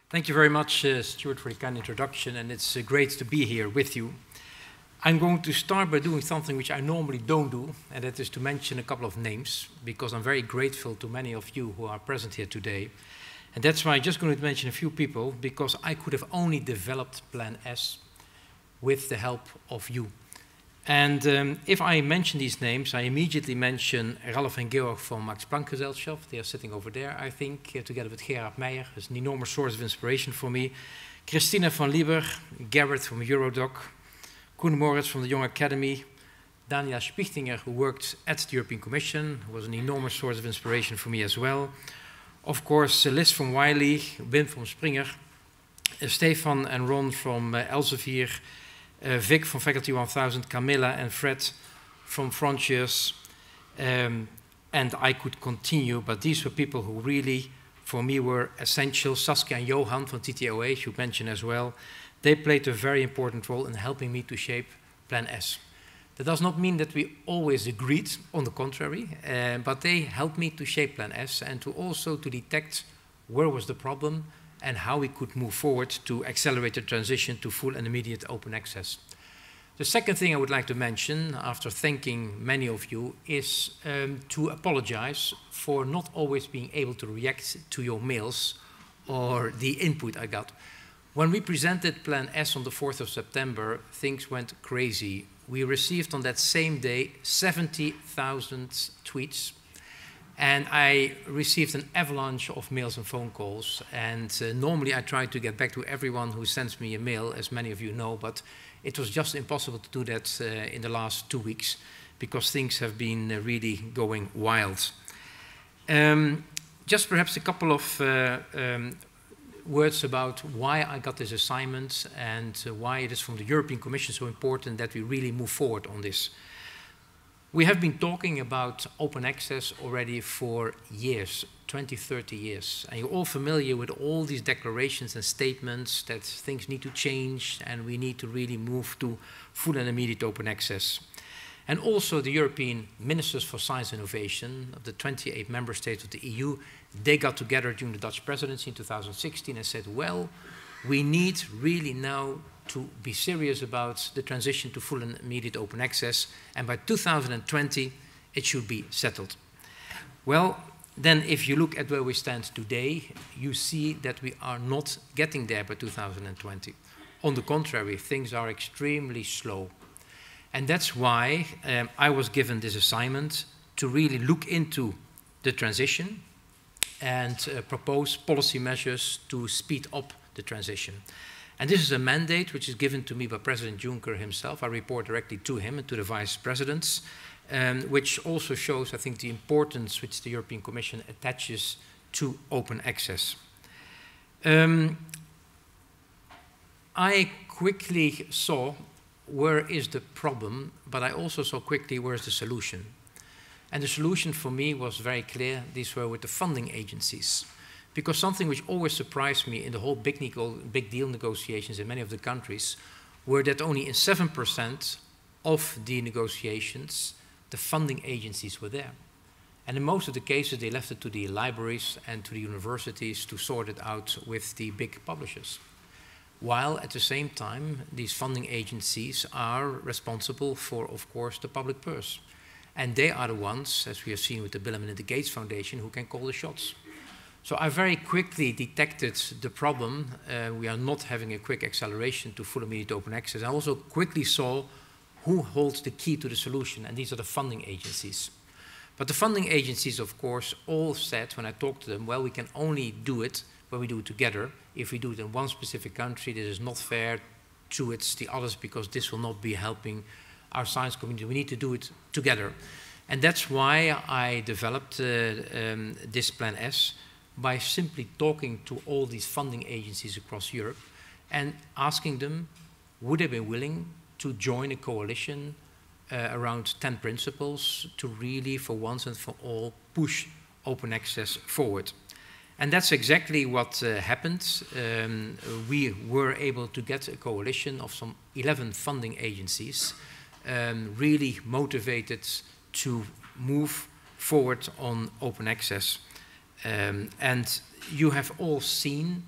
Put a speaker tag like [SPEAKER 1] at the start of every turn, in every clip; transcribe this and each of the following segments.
[SPEAKER 1] Thank you very much, Stewart, for the kind introduction, and it's great to be here with you. I'm going to start by doing something which I normally don't do, and that is to mention a couple of names, because I'm very grateful to many of you who are present here today. And that's why I'm just going to mention a few people, because I could have only developed Plan S with the help of you. And if I mention these names, I immediately mention Ralph and Georg from Max Planck Gesellschaft. They are sitting over there, I think, together with Gerard Meijer. It's an enormous source of inspiration for me. Christina van Lieber, Garrett from Eurodoc, Koen Moritz from the Young Academy, Daniela Spichtinger, who worked at the European Commission, who was an enormous source of inspiration for me as well. Of course, Liz from Wiley, Wim from Springer, Stefan and Ron from Elsevier, Vic from Faculty 1000, Camilla and Fred from Frontiers, and I could continue, but these were people who really, for me, were essential. Saskia and Johan from TTOH, you mentioned as well, they played a very important role in helping me to shape Plan S. That does not mean that we always agreed, on the contrary, but they helped me to shape Plan S and to also to detect where was the problem and how we could move forward to accelerate the transition to full and immediate open access. The second thing I would like to mention, after thanking many of you, is to apologize for not always being able to react to your mails or the input I got. When we presented Plan S on the 4th of September, things went crazy. We received on that same day 70,000 tweets. And I received an avalanche of mails and phone calls. And normally I try to get back to everyone who sends me a mail, as many of you know, but it was just impossible to do that in the last 2 weeks because things have been really going wild. Just perhaps a couple of words about why I got this assignment and why it is from the European Commission so important that we really move forward on this. We have been talking about open access already for years, 20, 30 years. And you're all familiar with all these declarations and statements that things need to change and we need to really move to full and immediate open access. And also the European Ministers for Science and Innovation of the 28 member states of the EU, they got together during the Dutch presidency in 2016 and said, well, we need really now to be serious about the transition to full and immediate open access, and by 2020 it should be settled. Well, then if you look at where we stand today, you see that we are not getting there by 2020. On the contrary, things are extremely slow. And that's why I was given this assignment to really look into the transition and propose policy measures to speed up the transition. And this is a mandate which is given to me by President Juncker himself. I report directly to him and to the vice presidents, which also shows, I think, the importance which the European Commission attaches to open access. I quickly saw where is the problem, but I also saw quickly where is the solution. And the solution for me was very clear. These were with the funding agencies. Because something which always surprised me in the whole big deal negotiations in many of the countries were that only in 7% of the negotiations the funding agencies were there. And in most of the cases they left it to the libraries and to the universities to sort it out with the big publishers. While at the same time these funding agencies are responsible for, of course, the public purse. And they are the ones, as we have seen with the Bill and Melinda Gates Foundation, who can call the shots. So I very quickly detected the problem. We are not having a quick acceleration to full immediate open access. I also quickly saw who holds the key to the solution, and these are the funding agencies. But the funding agencies, of course, all said, when I talked to them, well, we can only do it when we do it together. If we do it in one specific country, this is not fair to the others because this will not be helping our science community. We need to do it together. And that's why I developed this Plan S, by simply talking to all these funding agencies across Europe and asking them, would they be willing to join a coalition around 10 principles to really, for once and for all, push open access forward. And that's exactly what happened. We were able to get a coalition of some 11 funding agencies, really motivated to move forward on open access. And you have all seen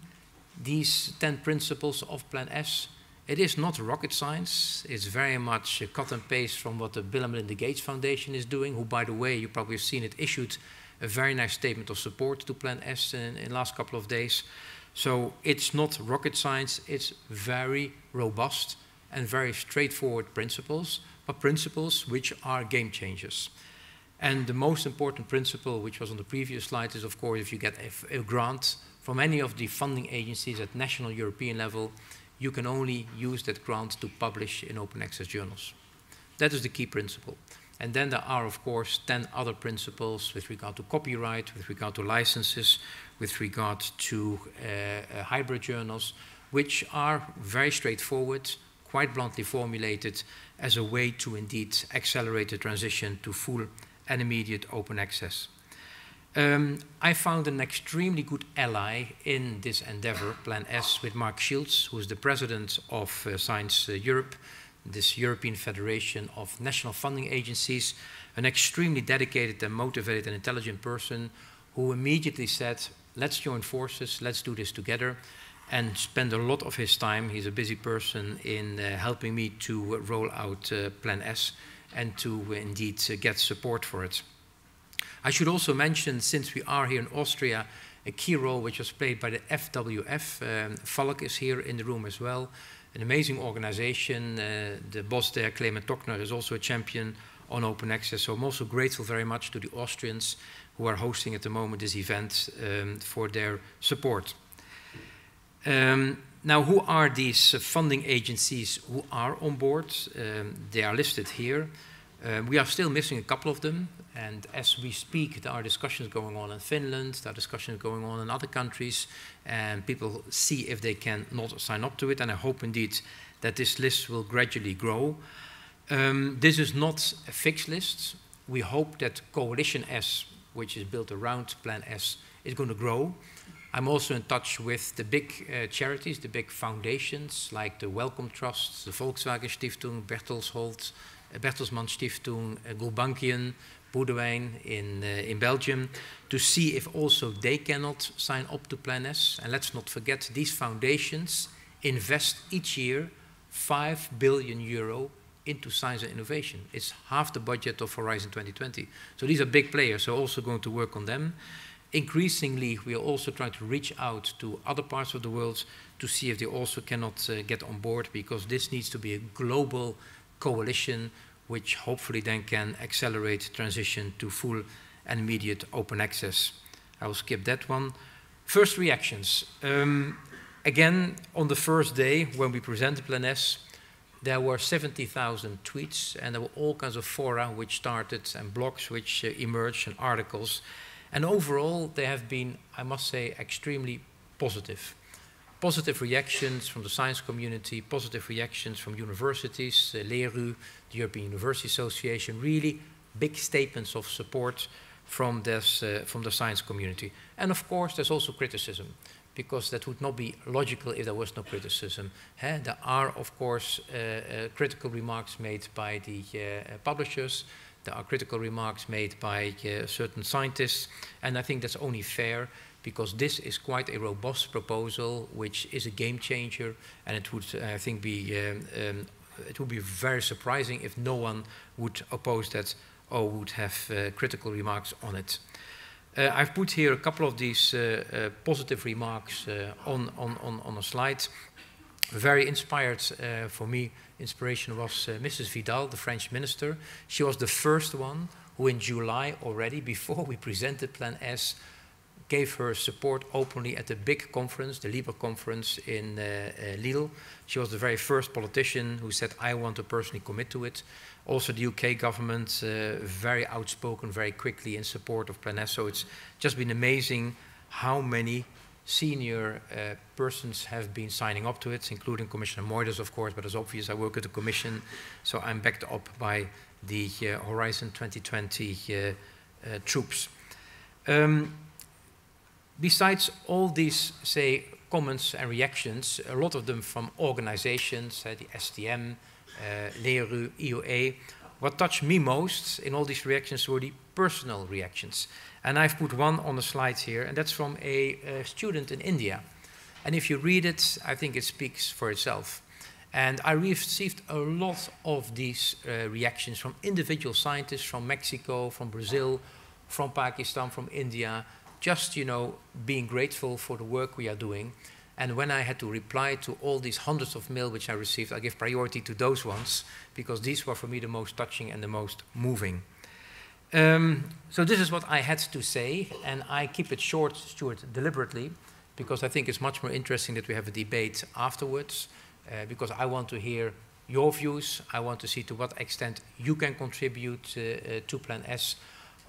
[SPEAKER 1] these 10 principles of Plan S. It is not rocket science. It's very much cut and paste from what the Bill and Melinda Gates Foundation is doing, who, by the way, you probably have seen it, issued a very nice statement of support to Plan S in the last couple of days. So it's not rocket science. It's very robust and very straightforward principles, but principles which are game changers. And the most important principle, which was on the previous slide, is, of course, if you get a grant from any of the funding agencies at national European level, you can only use that grant to publish in open access journals. That is the key principle. And then there are, of course, 10 other principles with regard to copyright, with regard to licenses, with regard to hybrid journals, which are very straightforward, quite bluntly formulated as a way to indeed accelerate the transition to full and immediate open access. I found an extremely good ally in this endeavor, Plan S, with Mark Shields, who is the president of Science Europe, this European Federation of National Funding Agencies, an extremely dedicated and motivated and intelligent person who immediately said, let's join forces, let's do this together, and spend a lot of his time, he's a busy person, in helping me to roll out Plan S and to indeed get support for it. I should also mention, since we are here in Austria, a key role which was played by the FWF. Falk is here in the room as well, an amazing organization. The boss there, Clement Tockner, is also a champion on open access. So I'm also grateful very much to the Austrians who are hosting at the moment this event for their support. Now, who are these funding agencies who are on board? They are listed here. We are still missing a couple of them, and as we speak, there are discussions going on in Finland, there are discussions going on in other countries, and people see if they can not sign up to it, and I hope indeed that this list will gradually grow. This is not a fixed list. We hope that Coalition S, which is built around Plan S, is going to grow. I'm also in touch with the big charities, the big foundations, like the Wellcome Trust, the Volkswagen Stiftung, Bertelsmann Stiftung, Gulbenkian, Boudewijn in Belgium, to see if also they cannot sign up to Plan S. And let's not forget, these foundations invest each year 5 billion euro into science and innovation. It's half the budget of Horizon 2020. So these are big players, so also going to work on them. Increasingly, we are also trying to reach out to other parts of the world to see if they also cannot get on board, because this needs to be a global coalition which hopefully then can accelerate transition to full and immediate open access. I will skip that one. First reactions. Again, on the first day when we presented Plan S, there were 70,000 tweets, and there were all kinds of fora which started and blogs which emerged and articles. And overall, they have been, I must say, extremely positive. Positive reactions from the science community, positive reactions from universities, LERU, the European University Association, really big statements of support from the science community. And of course, there's also criticism, because that would not be logical if there was no criticism. There are, of course, critical remarks made by the publishers. There are critical remarks made by certain scientists, and I think that's only fair, because this is quite a robust proposal, which is a game changer, and it would, I think, it would be very surprising if no one would oppose that or would have critical remarks on it. I've put here a couple of these positive remarks on a slide. Very inspired for me. Inspiration was Mrs. Vidal, the French minister. She was the first one who in July already, before we presented Plan S, gave her support openly at the big conference, the LIBER conference in Lille. She was the very first politician who said, I want to personally commit to it. Also the UK government, very outspoken, very quickly in support of Plan S. So it's just been amazing how many senior persons have been signing up to it, including Commissioner Moedas, of course, but as obvious, I work at the Commission, so I'm backed up by the Horizon 2020 troops. Besides all these, say, comments and reactions, a lot of them from organizations, the STM, LERU, EOA, what touched me most in all these reactions were the personal reactions. And I've put one on the slides here, and that's from a student in India. And if you read it, I think it speaks for itself. And I received a lot of these reactions from individual scientists from Mexico, from Brazil, from Pakistan, from India, just, you know, being grateful for the work we are doing. And when I had to reply to all these hundreds of mail which I received, I give priority to those ones, because these were for me the most touching and the most moving. So this is what I had to say, and I keep it short, Stewart, deliberately, because I think it's much more interesting that we have a debate afterwards, because I want to hear your views. I want to see to what extent you can contribute to Plan S.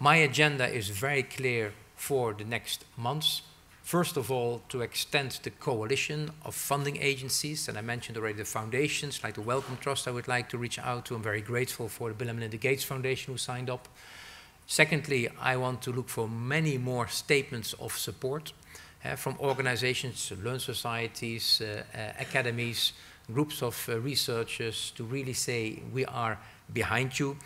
[SPEAKER 1] My agenda is very clear for the next months. First of all, to extend the coalition of funding agencies, and I mentioned already the foundations, like the Wellcome Trust I would like to reach out to. I'm very grateful for the Bill and Melinda Gates Foundation who signed up. Secondly, I want to look for many more statements of support from organizations, learned societies, academies, groups of researchers, to really say we are behind you.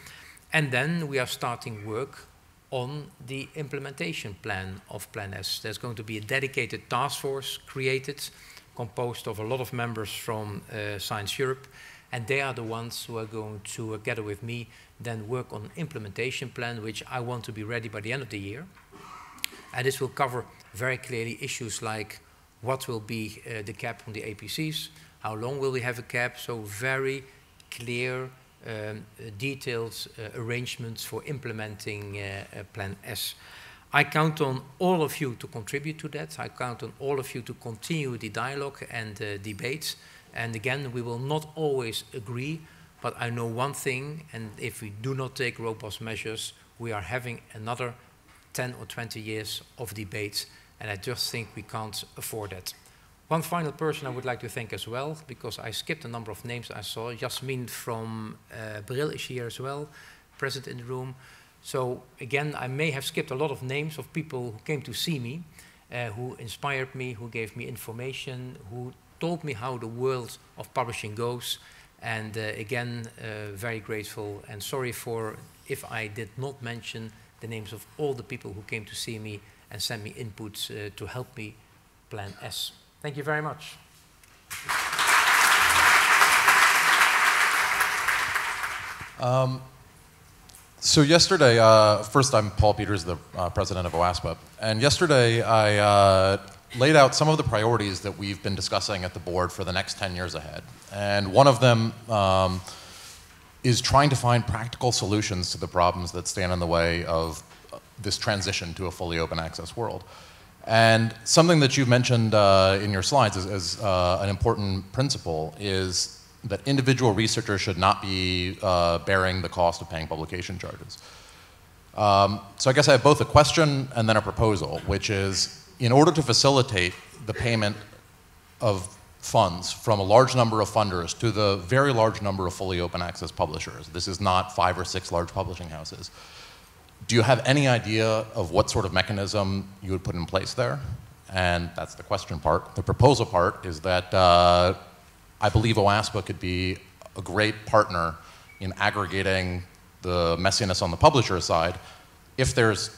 [SPEAKER 1] And then we are starting work on the implementation plan of Plan S. There's going to be a dedicated task force created, composed of a lot of members from Science Europe, and they are the ones who are going to, together with me, then work on an implementation plan, which I want to be ready by the end of the year. And this will cover very clearly issues like what will be the cap on the APCs, how long will we have a cap, so very clear, detailed arrangements for implementing Plan S. I count on all of you to contribute to that. I count on all of you to continue the dialogue and debate. And again, we will not always agree, but I know one thing, and if we do not take robust measures, we are having another 10 or 20 years of debate, and I just think we can't afford that. One final person I would like to thank as well, because I skipped a number of names I saw. Jasmine from Bril is here as well, present in the room. So again, I may have skipped a lot of names of people who came to see me, who inspired me, who gave me information, who told me how the world of publishing goes. And again, very grateful and sorry for if I did not mention the names of all the people who came to see me and sent me inputs to help me Plan S. Thank you very much.
[SPEAKER 2] So yesterday, first I'm Paul Peters, the president of OASP, and yesterday I laid out some of the priorities that we've been discussing at the board for the next 10 years ahead. And one of them is trying to find practical solutions to the problems that stand in the way of this transition to a fully open access world. And something that you've mentioned in your slides as an important principle is that individual researchers should not be bearing the cost of paying publication charges. So I guess I have both a question and then a proposal, which is, in order to facilitate the payment of funds from a large number of funders to the very large number of fully open access publishers, this is not 5 or 6 large publishing houses, do you have any idea of what sort of mechanism you would put in place there? And that's the question part. The proposal part is that I believe OASPA could be a great partner in aggregating the messiness on the publisher side if there's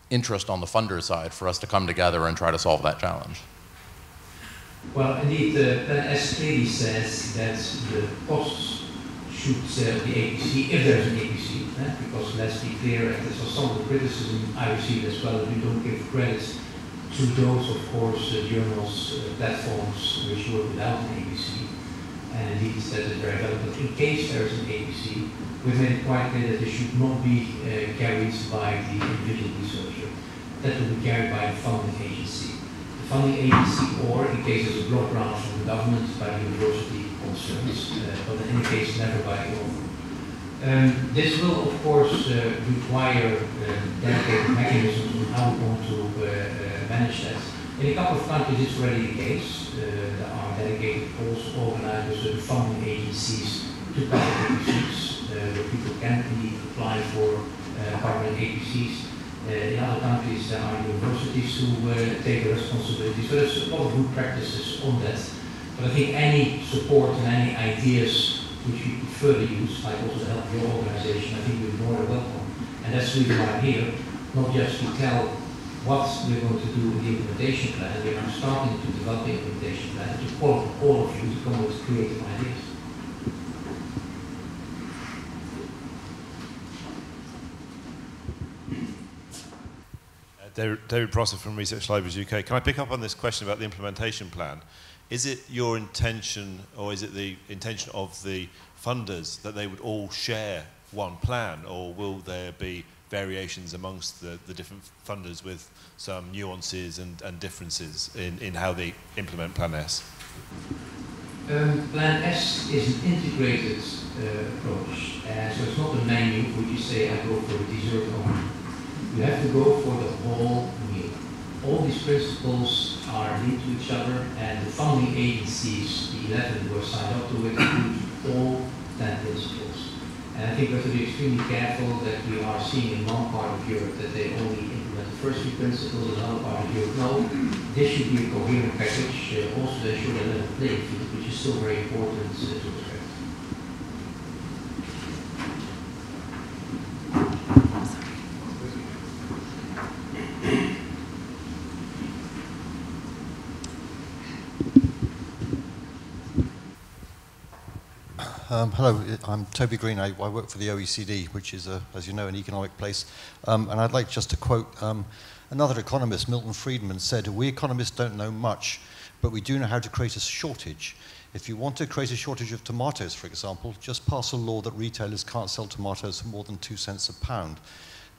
[SPEAKER 2] interest on the funder side for us to come together and try to solve that challenge.
[SPEAKER 1] Well, indeed, Plan S clearly says that the costs should the APC, if there is an APC, because let's be clear, and this was some of the criticism I received as well, that we don't give credit to those, of course, journals, platforms which work without an APC. And indeed, that is very valid. But in case there is an APC, we've made it quite clear that this should not be carried by the individual researcher. That will be carried by the funding agency. The funding agency, or in case there's a block grant from the government, by the university concerns, but in any case, never by the government. This will, of course, require dedicated mechanisms on how we want to manage that. In a couple of countries, it's already the case. There are dedicated calls organized with funding agencies to cover APCs, where people can indeed apply for covering APCs. In other countries, there are universities who take the responsibility. So there's a lot of good practices on that. But I think any support and any ideas which we could further use, like also help your organization, I think we're more than welcome. And that's the reason why I'm here, not just to tell what we're going to do with the implementation plan. We are starting to develop the implementation plan to call all of you to come up with creative ideas.
[SPEAKER 3] David Prosser from Research Libraries UK. Can I pick up on this question about the implementation plan? Is it your intention, or is it the intention of the funders that they would all share one plan, or will there be variations amongst the different funders with some nuances and differences in how they implement Plan S?
[SPEAKER 1] Plan S is an integrated approach, so it's not a menu which you say I go for a dessert only. You have to go for the whole meal. All these principles are linked to each other, and the funding agencies, the 11 who are signed up to it, include all 10 principles. And I think we have to be extremely careful that we are seeing in one part of Europe that they only implement the first 3 principles, in another part of Europe, no. This should be a coherent package, also they should have a level playing field, which is still very important to respect.
[SPEAKER 4] Hello, I'm Toby Green. I work for the OECD, which is, as you know, an economic place. And I'd like just to quote another economist, Milton Friedman, said, "We economists don't know much, but we do know how to create a shortage. If you want to create a shortage of tomatoes, for example, just pass a law that retailers can't sell tomatoes for more than 2 cents a pound."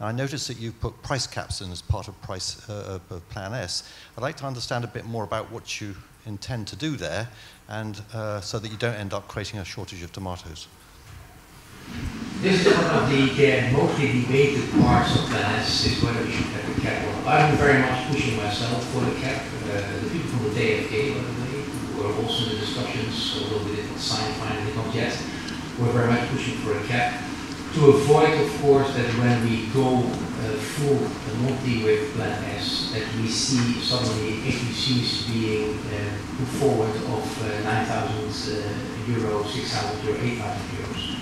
[SPEAKER 4] Now, I noticed that you've put price caps in as part of Plan S. I'd like to understand a bit more about what you intend to do there, and so that you don't end up creating a shortage of tomatoes.
[SPEAKER 1] This is one of the mostly debated parts of Plan S, is whether we should have a cap or not. I'm very much pushing myself for the cap. The people from the DFK, by the way, who are also in the discussions, although we didn't sign finally, not yet, we're very much pushing for a cap. To avoid, of course, that when we go full Monty with Plan S, that we see suddenly EPSCs being put forward of 9,000 euros, 6,000 euros, 8,000 euros.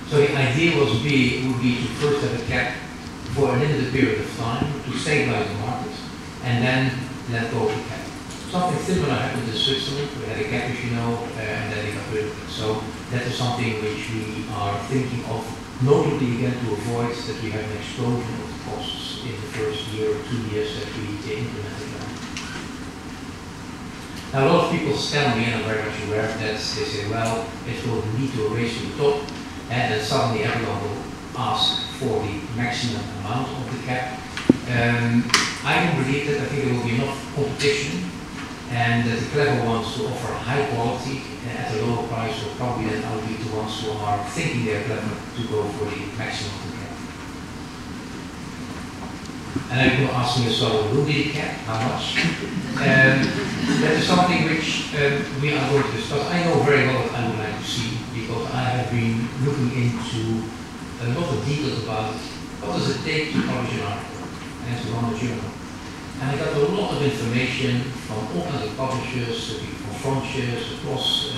[SPEAKER 1] So the idea would be to first have a cap for a limited period of time to stabilize the market, and then let go of the cap. Something similar happened in Switzerland. We had a cap, as you know, and then they got rid of it. So that is something which we are thinking of, notably again to avoid that we have an explosion of costs in the first year or 2 years that we implement it. Now a lot of people tell me, and I'm very much aware of that, they say, well, it will lead to a race to the top, and then suddenly everyone will ask for the maximum amount of the cap. I don't believe that. I think there will be enough competition, and that the clever ones who offer high quality at a lower price will probably then outbeat the ones who are thinking they're clever to go for the maximum of the cap. And people ask me as well, will be the cap? How much? That is something which we are going to discuss. I know very well what I would like to see, because I have been looking into a lot of details about what does it take to publish an article and to run a journal. And I got a lot of information from all kinds of publishers, from frontiers, across,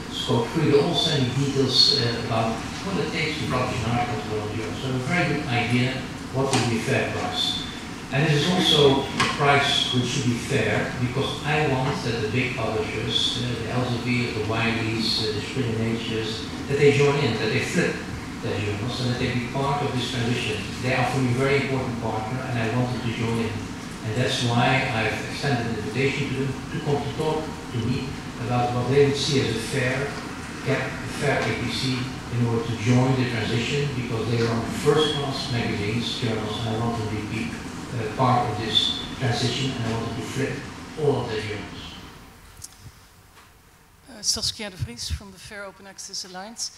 [SPEAKER 1] Scope 3, they all send me details about what it takes to publish an article to run a journal. So I have a very good idea what will be a fair price. And this is also a price which should be fair, because I want that the big publishers, the Elsevier's, the Wileys, the Springer Natures, that they join in, that they flip their journals, and that they be part of this transition. They are for me a very important partner, and I want them to join in. And that's why I've extended an invitation to them to come to talk to me about what they would see as a fair cap, a fair EPSC, in order to join the transition, because they are on first-class magazines, journals, and I want them to be part of this transition, and I want them to flip all of their journals.
[SPEAKER 5] Saskia de Vries from the Fair Open Access Alliance.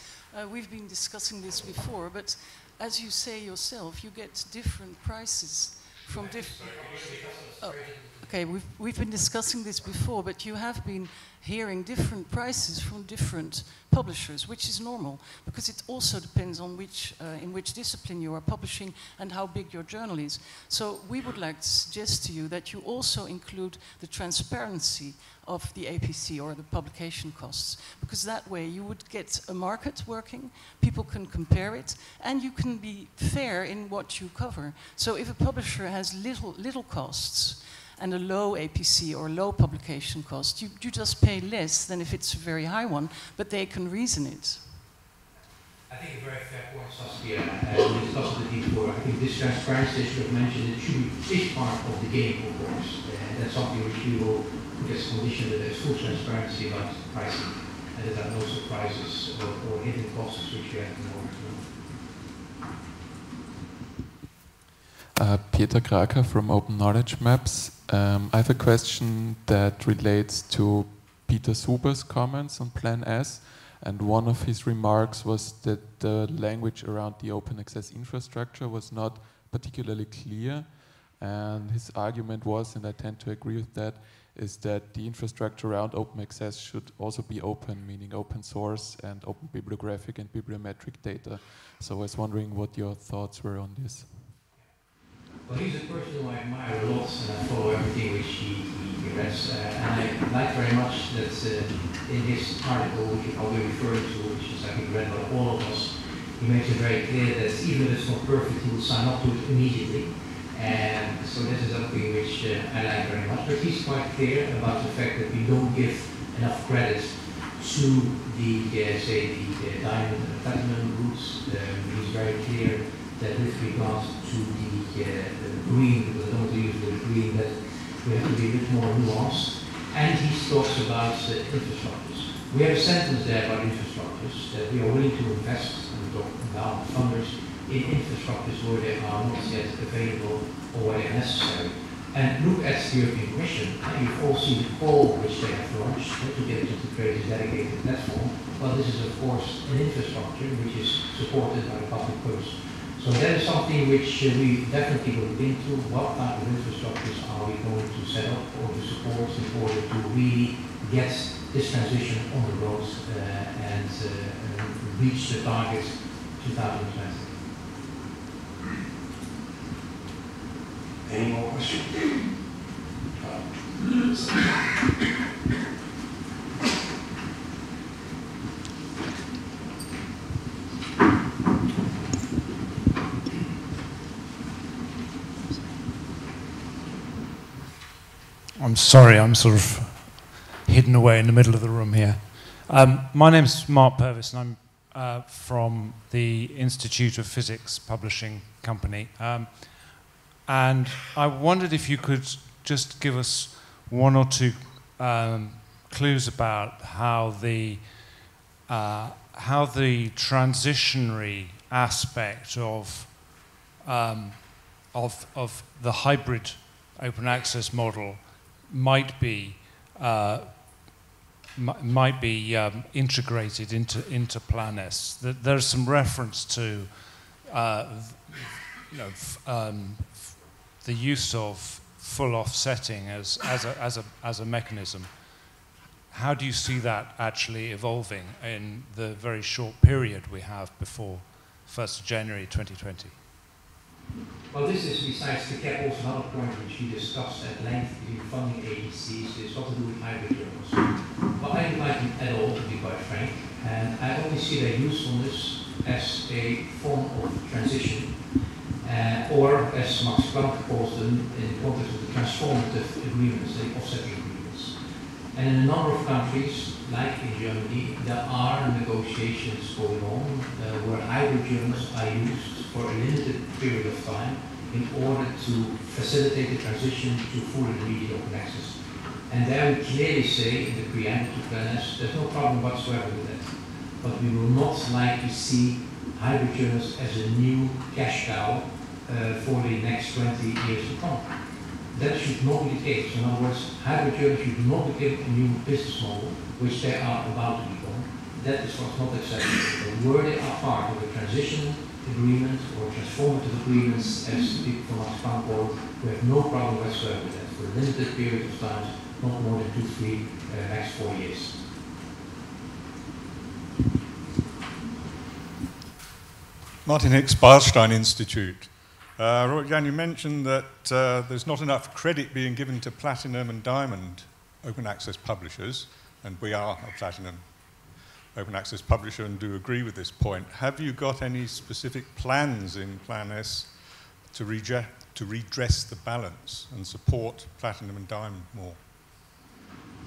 [SPEAKER 5] We've been discussing this before, but as you say yourself, you get different prices from different... Oh, Okay, we've been discussing this before, but you have been hearing different prices from different publishers, which is normal, because it also depends on in which discipline you are publishing and how big your journal is. So we would like to suggest to you that you also include the transparency of the APC or the publication costs, because that way you would get a market working, people can compare it, and you can be fair in what you cover. So if a publisher has little costs and a low APC or low publication cost, you just pay less than if it's a very high one, but they can reason it.
[SPEAKER 1] I think a very fair point, Saskia. We discussed it before. I think this transparency, as you have mentioned, it should be part of the game, of course. That's something which we will put as a condition, that there's full transparency about pricing, and that there are no surprises or hidden costs which we have to know.
[SPEAKER 6] Peter Kraker from Open Knowledge Maps. I have a question that relates to Peter Suber's comments on Plan S, and one of his remarks was that the language around the open access infrastructure was not particularly clear, and his argument was, and I tend to agree with that, is that the infrastructure around open access should also be open, meaning open source and open bibliographic and bibliometric data. So I was wondering what your thoughts were on this.
[SPEAKER 1] Well, he's a person who I admire a lot, and I follow everything which he reads. And I like very much that in his article, which I'll be referring to, which is I think read by all of us, he makes it very clear that even if it's not perfect, he will sign up to it immediately. And so this is something which I like very much. But he's quite clear about the fact that we don't give enough credit to the, say, the diamond and platinum routes. He's very clear that with regards to the green, because I don't want to use the word green, that we have to be a bit more nuanced. And he talks about infrastructures. We have a sentence there about infrastructures, that we are willing to invest, and we talk about funders, in infrastructures where they are not yet available or where they are necessary. And look at the European Commission, and you've all seen the call which they have launched to get it to create a dedicated platform. Well, this is of course an infrastructure which is supported by the public purse. So that is something which we definitely will look into. What type of infrastructures are we going to set up or to support in order to really get this transition on the road and reach the target 2020?
[SPEAKER 7] Any more questions?
[SPEAKER 8] I'm sorry, I'm sort of hidden away in the middle of the room here. My name's Mark Purvis, and I'm from the Institute of Physics Publishing Company. And I wondered if you could just give us one or two clues about how the transitionary aspect of the hybrid open access model might be integrated into Plan S. There's some reference to the use of full offsetting as a mechanism. How do you see that actually evolving in the very short period we have before 1st of January 2020?
[SPEAKER 1] Well, this is, besides the cap, also another point which we discussed at length between funding agencies. It's got to do with hybrid journals. But I don't like them at all, to be quite frank, and I only see their usefulness as a form of transition, or as Max Planck calls them in the context of the transformative agreements, the offsetting agreements. And in a number of countries, like in Germany, there are negotiations going on where hybrid journals are used for a limited period of time in order to facilitate the transition to full and immediate open access. And there we clearly say in the preamble to Plan S, there's no problem whatsoever with that. But we will not like to see hybrid journals as a new cash cow for the next 20 years to come. That should not be the case. In other words, hybrid journals should not become a new business model, which they are about to become. that is what's not acceptable. But where they are part of a transition agreement or transformative agreements, as people from Oxfam quote, we have no problem whatsoever with that. For a limited period of time, not more than 2, 3, max 4 years.
[SPEAKER 7] Martin Hicks, Beilstein Institute. Robert Jan, you mentioned that there's not enough credit being given to platinum and diamond open access publishers, and we are a platinum open access publisher and do agree with this point. Have you got any specific plans in Plan S to redress the balance and support platinum and diamond more?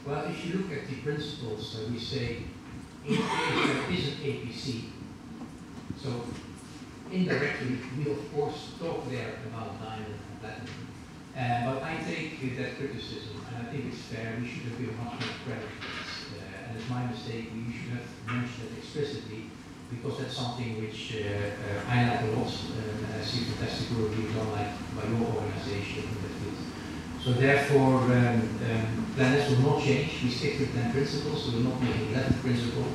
[SPEAKER 1] Well, if you look at the principles, we say in case there is an EPSC, so indirectly we of course talk there about diamond and platinum. But I take that criticism, and I think it's fair. We should have given much more credit to this. And it's my mistake. We should have mentioned it explicitly, because that's something which I like a lot, and I see fantastic work being done by your organization. So therefore, Plan S will not change. We stick to 10 principles. So we're not making 11th principle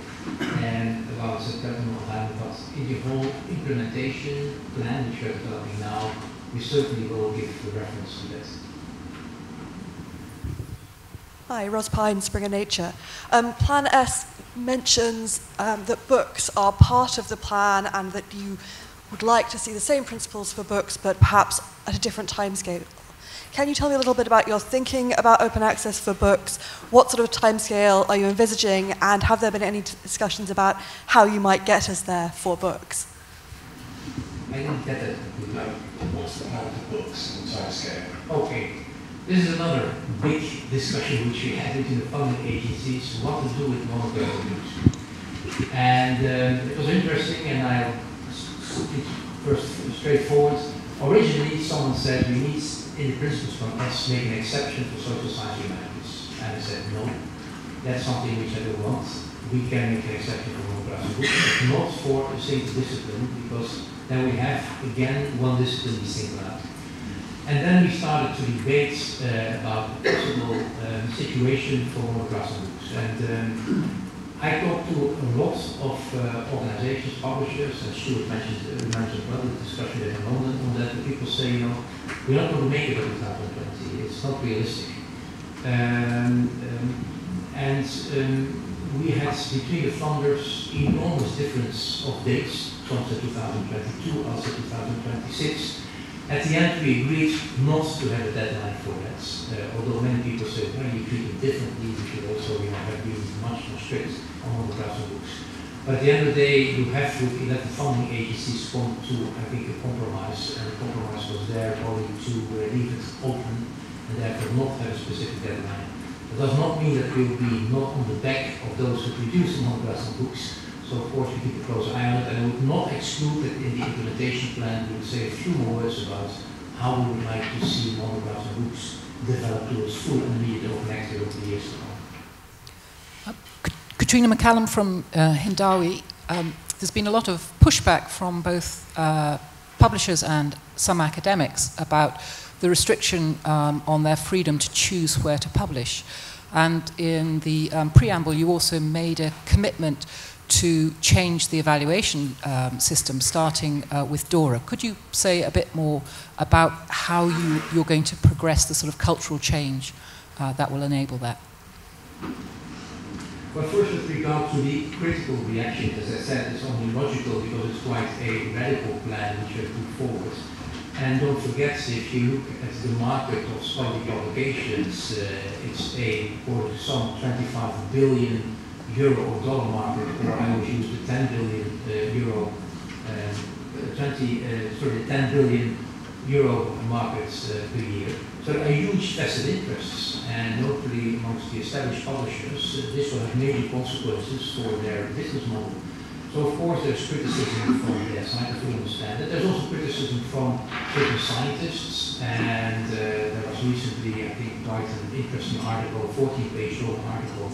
[SPEAKER 1] and about platinum or diamond. But in the whole implementation plan which we're developing now, we certainly will give the reference to that.
[SPEAKER 9] Hi, Ros Pine, Springer Nature. Plan S mentions that books are part of the plan and that you would like to see the same principles for books, but perhaps at a different timescale. Can you tell me a little bit about your thinking about open access for books? What sort of timescale are you envisaging, and have there been any discussions about how you might get us there for books?
[SPEAKER 1] I didn't get it.
[SPEAKER 10] What's the plan for books and timescale?
[SPEAKER 1] Okay. This is another big discussion which we had between the funding agencies, what to do with monograph reviews. And it was interesting, and I'll first straightforward. Originally, someone said we need, in the principles from S, make an exception for social science humanities. And I said, no, that's something which I don't want. We can make an exception for monograph books, but not for a single discipline, because then we have, again, one discipline we single out. And then we started to debate about the possible situation for monographs and books. And I talked to a lot of organizations, publishers, and Stewart mentioned well the discussion in London on that. The people say, you know, we're not going to make it by 2020. It's not realistic. We had between the funders enormous difference of dates. Some said 2022, others said 2026. At the end, we agreed not to have a deadline for that. Although many people say, well, you treat it differently, we should also have been much more strict on monographs and books. But at the end of the day, you have to let the funding agencies come to, I think, a compromise. And the compromise was there only to leave it open and therefore not have a specific deadline. It does not mean that we will be not on the back of those who produce the monographs and books. So of course we keep a close eye on it, and I would not exclude that in the implementation plan we would say a few more words about how we would like to see monographs and books develop towards full and immediate open access over the years to come.
[SPEAKER 5] Katrina McCallum from Hindawi. There's been a lot of pushback from both publishers and some academics about the restriction on their freedom to choose where to publish. And in the preamble you also made a commitment to change the evaluation system, starting with DORA. Could you say a bit more about how you're going to progress the sort of cultural change that will enable that?
[SPEAKER 1] Well, first with regard to the critical reaction, as I said, it's only logical because it's quite a radical plan which we have put forward. And don't forget, if you look at the market of scholarly publications, it's for some 25 billion euro or dollar market, or I always use the 10 billion euro, 10 billion euro markets per year. So there are huge vested interests, and notably amongst the established publishers, this will have major consequences for their business model. So of course there's criticism from their side, I fully understand it. There's also criticism from certain scientists, and there was recently, I think, quite an interesting article, a 14-page long article,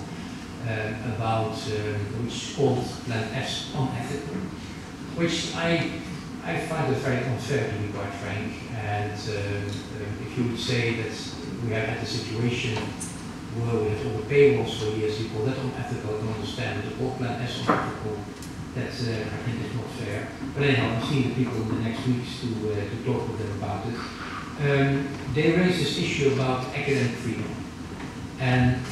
[SPEAKER 1] about which is called Plan S unethical, which I find it very unfair, to be quite frank. And if you would say that we have had a situation where we had all the paywalls for years, you call that unethical, I don't understand. The whole Plan S unethical. But anyhow, I'm seeing the people in the next weeks to talk with them about it. They raised this issue about academic freedom. And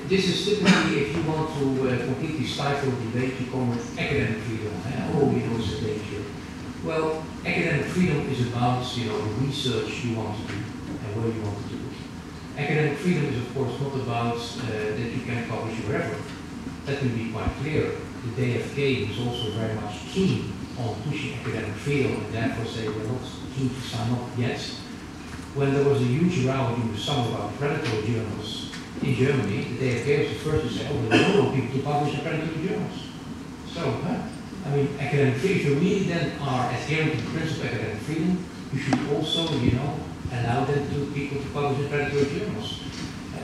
[SPEAKER 1] this is typically, if you want to completely stifle debate, you call it academic freedom. Oh, you know, it's a danger. Well, academic freedom is about, you know, the research you want to do and where you want to do it. Academic freedom is, of course, not about that you can publish wherever. That will be quite clear. The DFK is also very much keen on pushing academic freedom and therefore say we're not keen to sign up yet. When there was a huge row during the summer about predatory journals in Germany, the DFK was the first to say, oh, we don't want people to publish in predatory journals. So, I mean, academic freedom, if you really then are adhering to the principle of academic freedom, you should also, you know, allow them to people to publish in predatory journals.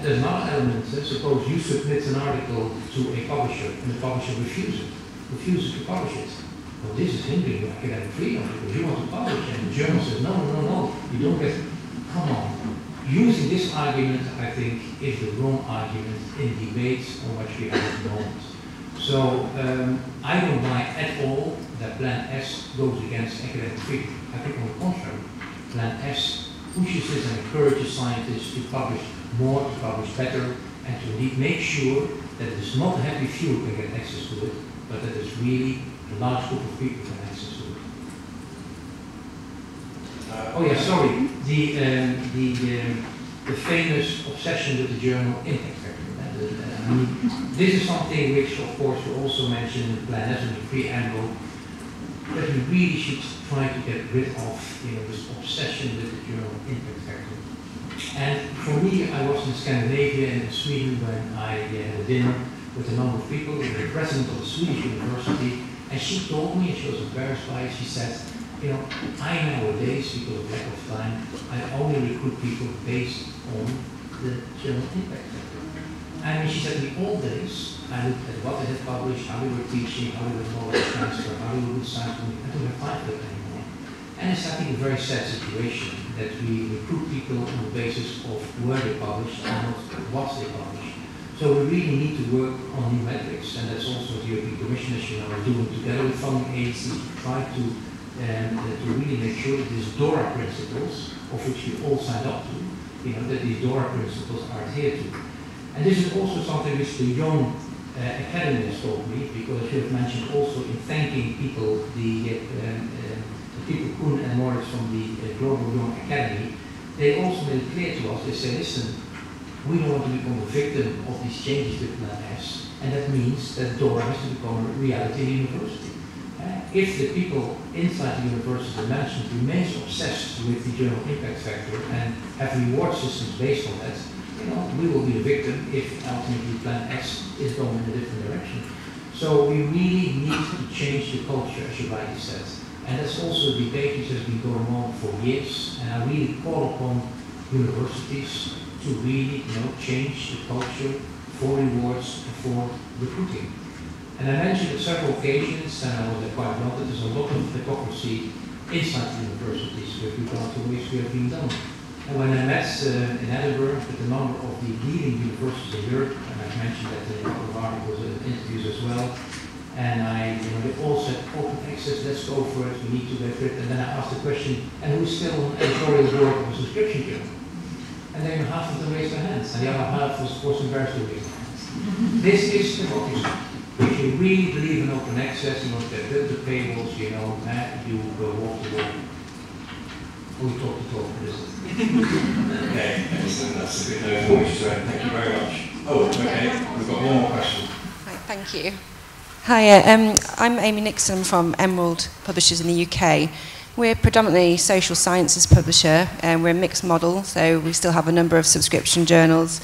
[SPEAKER 1] There's another element. Suppose you submit an article to a publisher and the publisher refuses to publish it. Well, this is hindering your academic freedom because you want to publish and the journal says, no, no, no, you don't get, come on. Using this argument, I think, is the wrong argument in debates on which we have at the moment. So, I don't buy at all that Plan S goes against academic freedom. I think on the contrary, Plan S pushes this and encourages scientists to publish more, to publish better, and to indeed make sure that it is not a happy few who can get access to it, but that it's really a large group of people who can access to it. Oh yeah, sorry. The famous obsession with the journal impact factor. I mean, this is something which, of course, we also mentioned in the Plan S and the preamble, that we really should try to get rid of, you know, this obsession with the journal impact factor. And for me, I was in Scandinavia and in Sweden when I had a dinner with a number of people, with the president of a Swedish university, and she told me, and she was embarrassed by it, she said, you know, I nowadays, because of lack of time, I only recruit people based on the journal impact factor. I mean, she said, in the old days, I looked at what they had published, how they were teaching, how they were knowledge transfer, how they were good science, I don't have time for that anymore. And it's, I think, a very sad situation that we recruit people on the basis of where they publish and not what they publish. So we really need to work on new metrics, and that's also what the European Commission, as you know, are doing together with funding agencies to try to really make sure that these DORA principles, of which we all signed up to, you know, that these DORA principles are adhered to. And this is also something which the Young Academy has told me, because as you have mentioned also in thanking people, the people Koen and Moritz from the Global Young Academy, they also made it clear to us, they say, listen, we don't want to become a victim of these changes with Plan S, and that means that DORA has to become a reality in the university. If the people inside the university, the management, remains obsessed with the journal impact factor and have reward systems based on that, you know, we will be a victim if ultimately Plan S is going in a different direction. So we really need to change the culture, as you rightly said. And that's also a debate which has been going on for years, and I really call upon universities to really, you know, change the culture for rewards and for recruiting. And I mentioned on several occasions, and I was there quite well, that there's a lot of hypocrisy inside the universities with regard to which we have been done. And when I met in Edinburgh with a number of the leading universities in Europe, and I've mentioned that in a couple of articles and interviews as well, and you know, they all said, open access, let's go for it, we need to get rid. And then I asked the question, and who's still on editorial board of a subscription journal? And then half of them raised their hands, and the other half was, of course, embarrassed to raise their hands. This is hypocrisy. If you really believe in open access, you want to build the paywalls, you know, you go walk the walk. We talk the talk, this is.
[SPEAKER 10] Okay, excellent. That's a good note for you, so thank you very much. Oh, okay, we've got one more question.
[SPEAKER 11] Hi, thank you. Hi, I'm Amy Nixon from Emerald Publishers in the UK. We're predominantly social sciences publisher, and we're a mixed model, so we still have a number of subscription journals.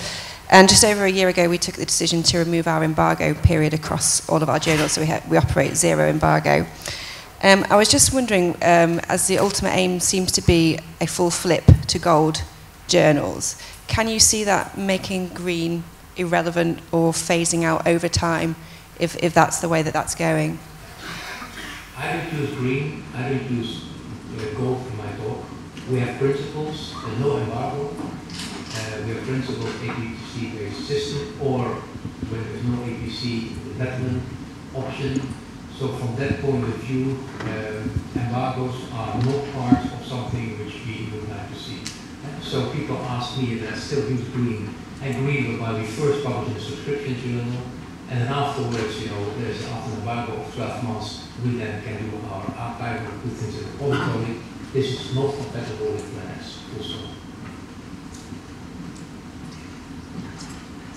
[SPEAKER 11] And just over a year ago, we took the decision to remove our embargo period across all of our journals, so we operate zero embargo. I was just wondering, as the ultimate aim seems to be a full flip to gold journals, can you see that making green irrelevant or phasing out over time, if that's the way that that's going?
[SPEAKER 1] I don't use green, I don't use gold in my talk. We have principles, there's no embargo. We have principles, APC-based system, or when there's no APC, the betterment option. So from that point of view, embargoes are not part of something which we would like to see. So people ask me, and I still use green. Green was why we first published a subscription journal, and then afterwards, you know, there's after an embargo of 12 months, we then can do our archival and put things in the repository. This is not compatible with plans, also.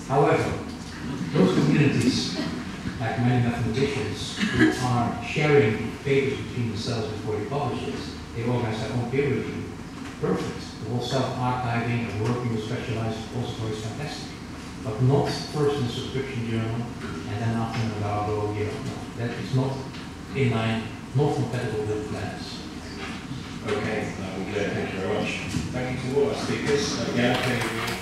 [SPEAKER 1] However, those communities, like many mathematicians, who are sharing papers between themselves before they publish it, they organize their own peer review. Perfect. The whole self-archiving and working with specialized repositories is fantastic. But not first in a subscription journal, and then after an embargo, you know, no, that is not in line, not compatible with plans.
[SPEAKER 10] Okay, that will be clear. Thank you very much. Thank you to all our speakers. Again,